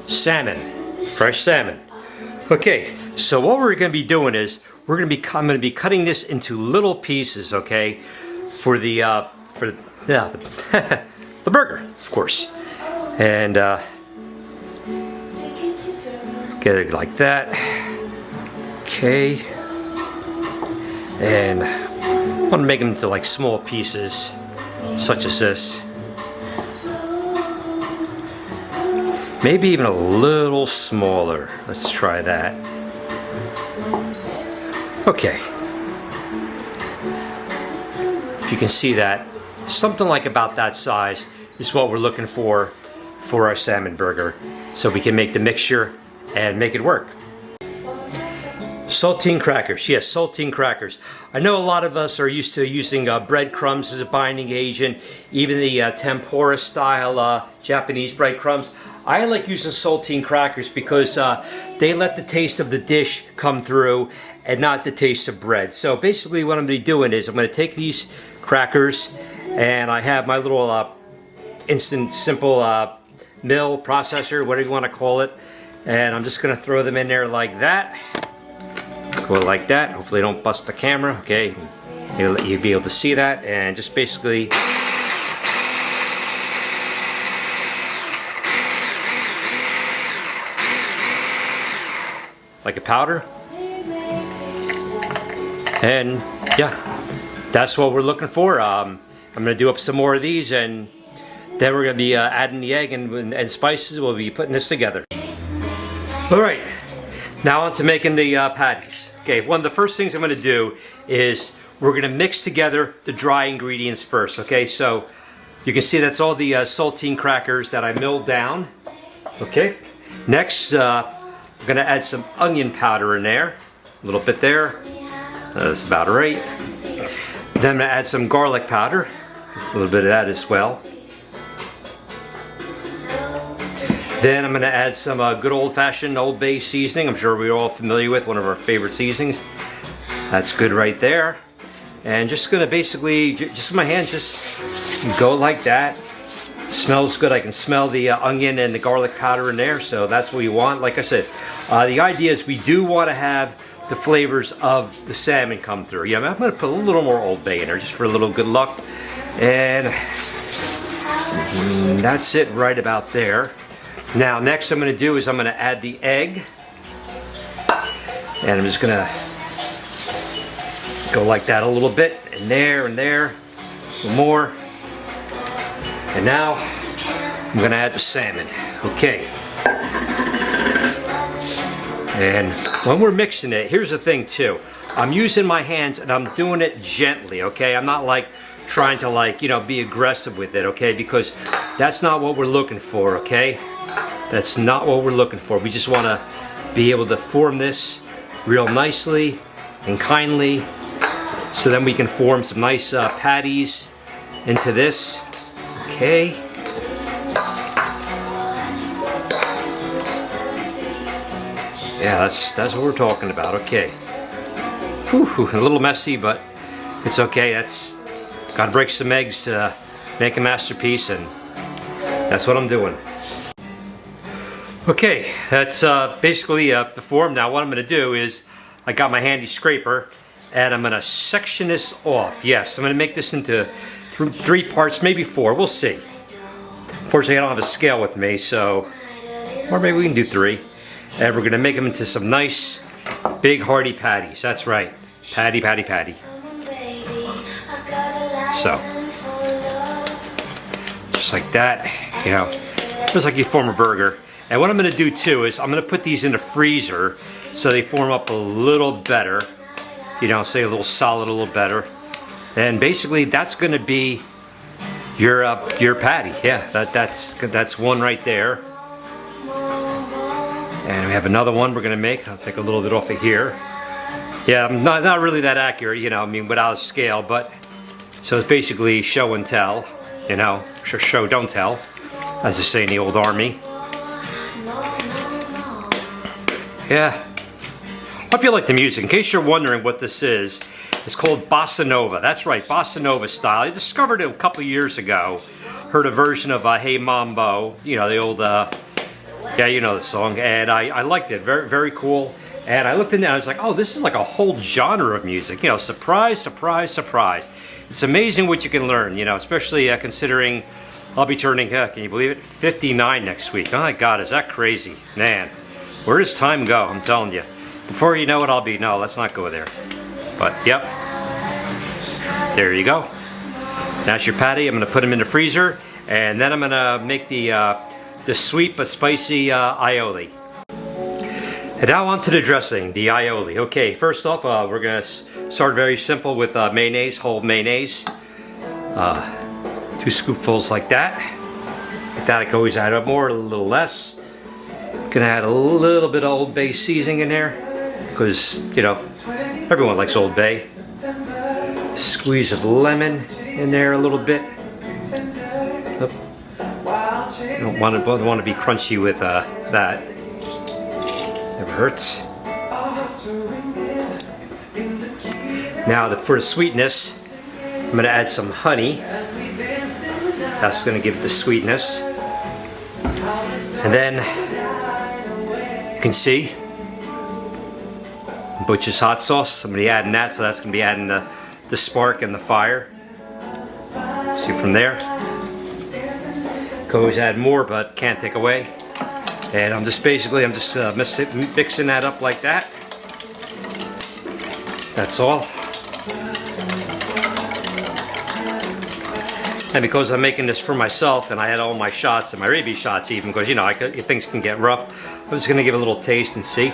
salmon, fresh salmon. Okay, so what we're going to be doing is I'm going to be cutting this into little pieces, okay, for the the burger, of course, and get it like that. Okay, and I want to make them into like small pieces, such as this. Maybe even a little smaller. Let's try that. Okay. If you can see that, something like about that size is what we're looking for our salmon burger. So we can make the mixture and make it work. Saltine crackers, yes, saltine crackers. I know a lot of us are used to using breadcrumbs as a binding agent, even the tempura style Japanese breadcrumbs. I like using saltine crackers because they let the taste of the dish come through and not the taste of bread. So basically what I'm going to be doing is I'm going to take these crackers and I have my little instant simple mill processor, whatever you want to call it, and I'm just going to throw them in there like that. Go like that. Hopefully I don't bust the camera. Okay, you'll be able to see that, and just basically like a powder. And yeah, that's what we're looking for. I'm gonna do up some more of these, and then we're gonna be adding the egg and spices. We'll be putting this together. All right, now on to making the patties. Okay, one of the first things I'm gonna do is we're gonna mix together the dry ingredients first. Okay, so you can see that's all the saltine crackers that I milled down. Okay, next I'm gonna add some onion powder in there, a little bit there. That's about right. Then I'm gonna add some garlic powder, a little bit of that as well. Then I'm gonna add some good old-fashioned Old Bay seasoning. I'm sure we're all familiar with, one of our favorite seasonings. That's good right there. And just gonna basically, just with my hand, just go like that. Smells good. I can smell the onion and the garlic powder in there, so that's what we want. Like I said, the idea is we do want to have the flavors of the salmon come through. Yeah, I'm going to put a little more Old Bay in there just for a little good luck. And that's it right about there. Now, next I'm going to do is I'm going to add the egg. And I'm just going to go like that a little bit, and there, a little more. And now I'm going to add the salmon. Okay. And when we're mixing it, here's the thing too. I'm using my hands and I'm doing it gently, okay? I'm not like trying to like, you know, be aggressive with it, okay? Because that's not what we're looking for, okay? That's not what we're looking for. We just want to be able to form this real nicely and kindly, so then we can form some nice patties into this, okay? Yeah, that's what we're talking about. Okay. Whew, a little messy, but it's okay. Gotta break some eggs to make a masterpiece, and that's what I'm doing. Okay, that's basically the form. Now what I'm gonna do is, I got my handy scraper, and I'm gonna section this off. Yes, I'm gonna make this into 3 parts, maybe 4, we'll see. Unfortunately, I don't have a scale with me, so, or maybe we can do 3. And we're gonna make them into some nice, big, hearty patties. That's right, patty, patty, patty. So, just like that, you know, just like you form a burger. And what I'm gonna do too is I'm gonna put these in the freezer so they form up a little better. You know, say a little solid, a little better. And basically, that's gonna be your patty. Yeah, that's one right there. And we have another one we're gonna make. I'll take a little bit off of here. Yeah, I'm not really that accurate, you know, I mean, without a scale, but so it's basically show and tell, you know, show, don't tell, as they say in the old army. Yeah. Hope you like the music. In case you're wondering what this is, it's called Bossa Nova. That's right, Bossa Nova style. I discovered it a couple years ago. Heard a version of Hey Mambo, you know, the old Yeah, you know the song, and I liked it. Very, very cool. And I looked in there, and I was like, oh, this is like a whole genre of music. You know, surprise, surprise, surprise. It's amazing what you can learn, you know, especially considering I'll be turning, can you believe it, 59 next week. Oh my God, is that crazy? Man, where does time go? I'm telling you. Before you know it, I'll be, no, let's not go there. But, yep. There you go. That's your patty. I'm going to put them in the freezer, and then I'm going to make the sweet but spicy aioli. And now on to the dressing, the aioli. Okay, first off, we're going to start very simple with mayonnaise, whole mayonnaise. 2 scoopfuls like that. Like that, I can always add up more, a little less. Gonna add a little bit of Old Bay seasoning in there, because, you know, everyone likes Old Bay. Squeeze of lemon in there a little bit. Oop. Don't want to be crunchy with that. Never hurts. Now for the sweetness, I'm going to add some honey. That's going to give it the sweetness. And then you can see Butch's hot sauce. I'm going to be adding that, so that's going to be adding the spark and the fire. See from there. Can always add more, but can't take away. And I'm just mixing that up like that. That's all. And because I'm making this for myself, and I had all my shots and my rabies shots even, because, you know, things can get rough, I'm just going to give it a little taste and see.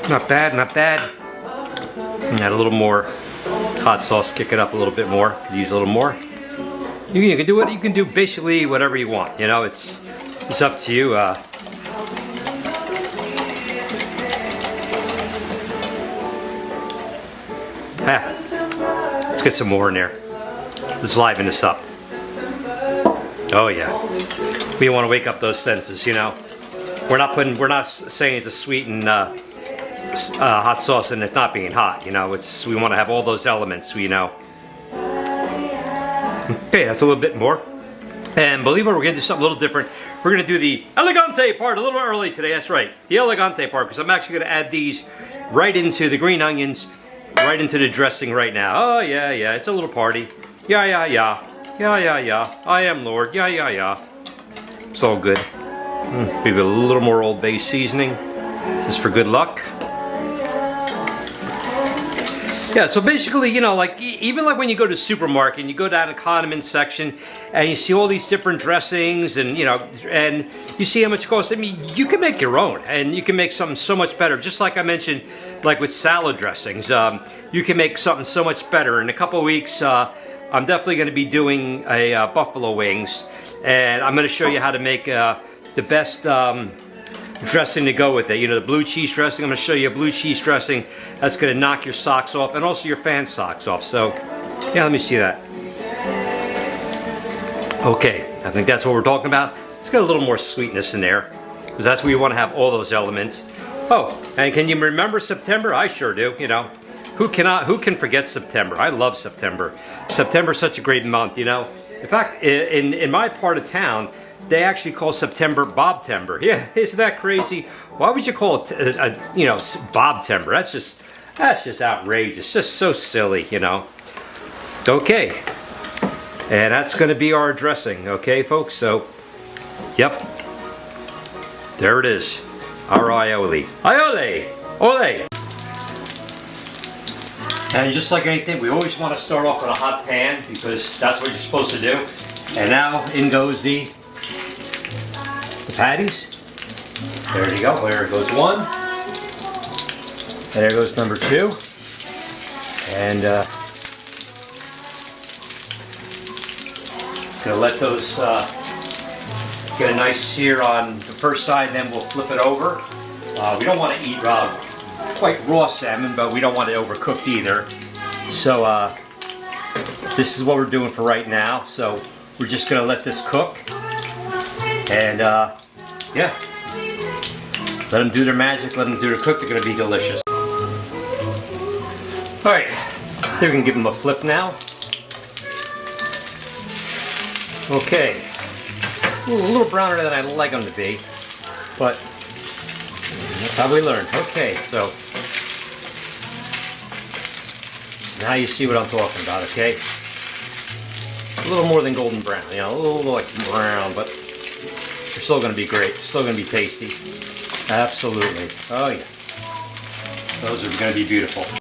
Not bad, not bad. Add a little more hot sauce, kick it up a little bit more. Could use a little more. You can do what you can do, basically whatever you want. You know, it's up to you. Let's get some more in there. Let's liven this up. Oh yeah, we want to wake up those senses. You know, we're not saying it's a sweetened hot sauce and it's not being hot. You know, we want to have all those elements. You know. Okay, that's a little bit more. And believe it, we're going to do something a little different. We're going to do the elegante part a little early today. That's right, the elegante part, because I'm actually going to add these right into the green onions, right into the dressing right now. Oh yeah, yeah, it's a little party. Yeah, yeah, yeah, yeah, yeah, yeah. I am Lord. Yeah, yeah, yeah. It's all good. Maybe a little more Old Bay seasoning, just for good luck. Yeah, so basically, you know, like even like when you go to the supermarket and you go down the condiment section and you see all these different dressings and, you know, and you see how much it costs. I mean, you can make your own and you can make something so much better. Just like I mentioned, like with salad dressings, you can make something so much better. In a couple of weeks, I'm definitely going to be doing a buffalo wings, and I'm going to show you how to make the best dressing to go with it. You know, the blue cheese dressing. I'm going to show you a blue cheese dressing that's going to knock your socks off and also your fan socks off. So, yeah, let me see that. Okay, I think that's what we're talking about. Let's get a little more sweetness in there, because that's where you want to have all those elements. Oh, and can you remember September? I sure do. You know, who can forget September? I love September. September's such a great month. You know, in fact, in my part of town, they actually call September Bobtember. Yeah, isn't that crazy? Why would you call it, you know, Bobtember? That's just outrageous. Just so silly, you know. Okay, and that's going to be our dressing. Okay, folks. So, yep, there it is. Our aioli. Aioli, ole. And just like anything, we always want to start off with a hot pan, because that's what you're supposed to do. And now in goes the patties. There you go. There goes one. And there goes number two. And gonna let those get a nice sear on the first side, then we'll flip it over. We don't want to eat quite raw salmon, but we don't want it overcooked either. So this is what we're doing for right now. So we're just gonna let this cook. And yeah, let them do their magic, let them do their cook. They're going to be delicious. All right, we can give them a flip now. Okay, a little browner than I like them to be, but that's how we learn. Okay, so now you see what I'm talking about, okay? A little more than golden brown, you know, a little like brown, but they're still going to be great. Still going to be tasty. Absolutely. Oh yeah. Those are going to be beautiful.